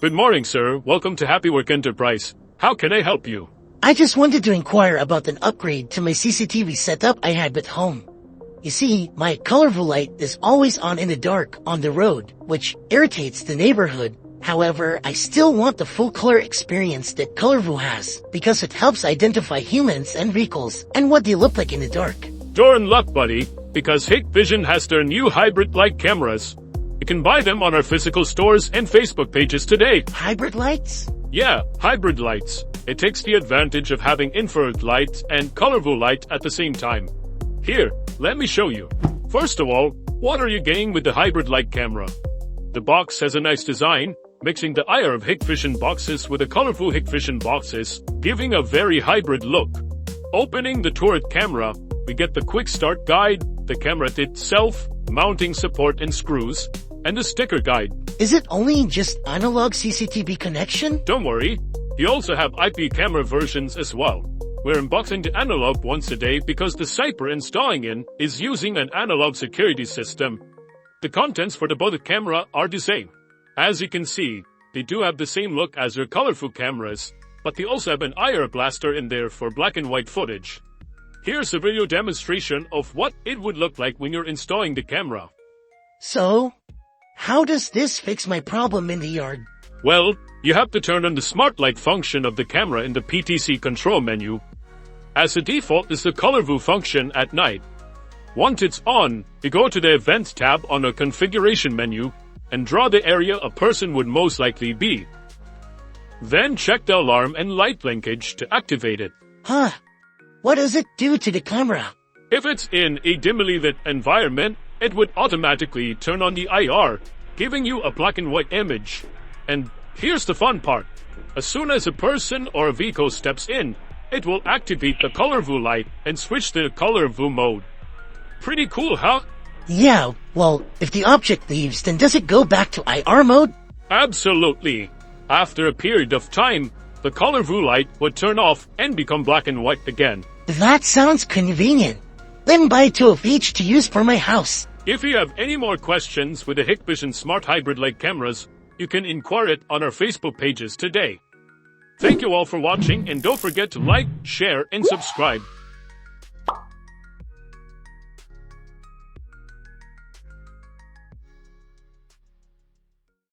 Good morning, sir. Welcome to Happy Work Enterprise. How can I help you? I just wanted to inquire about an upgrade to my CCTV setup I have at home. You see, my ColorVu light is always on in the dark on the road, which irritates the neighborhood. However, I still want the full color experience that ColorVu has, because it helps identify humans and vehicles and what they look like in the dark. You're in luck, buddy, because Hikvision has their new hybrid light cameras. You can buy them on our physical stores and Facebook pages today. Hybrid lights? Yeah, hybrid lights. It takes the advantage of having infrared light and ColorVu light at the same time. Here, let me show you. First of all, what are you getting with the hybrid light camera? The box has a nice design, mixing the IR of Hikvision boxes with the ColorVu Hikvision boxes, giving a very hybrid look. Opening the turret camera, we get the quick start guide, the camera itself, mounting support and screws, and the sticker guide. Is it only just analog CCTV connection? Don't worry, you also have IP camera versions as well. We're unboxing the analog once a day because the site we're installing in is using an analog security system. The contents for the both camera are the same. As you can see, they do have the same look as your ColorVu cameras, but they also have an IR blaster in there for black and white footage. Here's a video demonstration of what it would look like when you're installing the camera. So, how does this fix my problem in the yard? Well, you have to turn on the smart light function of the camera in the PTC control menu. As a default is the ColorVu function at night. Once it's on, you go to the Events tab on the configuration menu and draw the area a person would most likely be. Then check the alarm and light linkage to activate it. Huh. What does it do to the camera? If it's in a dimly lit environment, it would automatically turn on the IR, giving you a black and white image. And here's the fun part. As soon as a person or a vehicle steps in, it will activate the ColorVu light and switch to the ColorVu mode. Pretty cool, huh? Yeah, well, if the object leaves, then does it go back to IR mode? Absolutely. After a period of time, the ColorVu light would turn off and become black and white again. That sounds convenient. Then buy 2 of each to use for my house. If you have any more questions with the Hikvision smart hybrid light cameras, you can inquire it on our Facebook pages today. Thank you all for watching, and don't forget to like, share, and subscribe.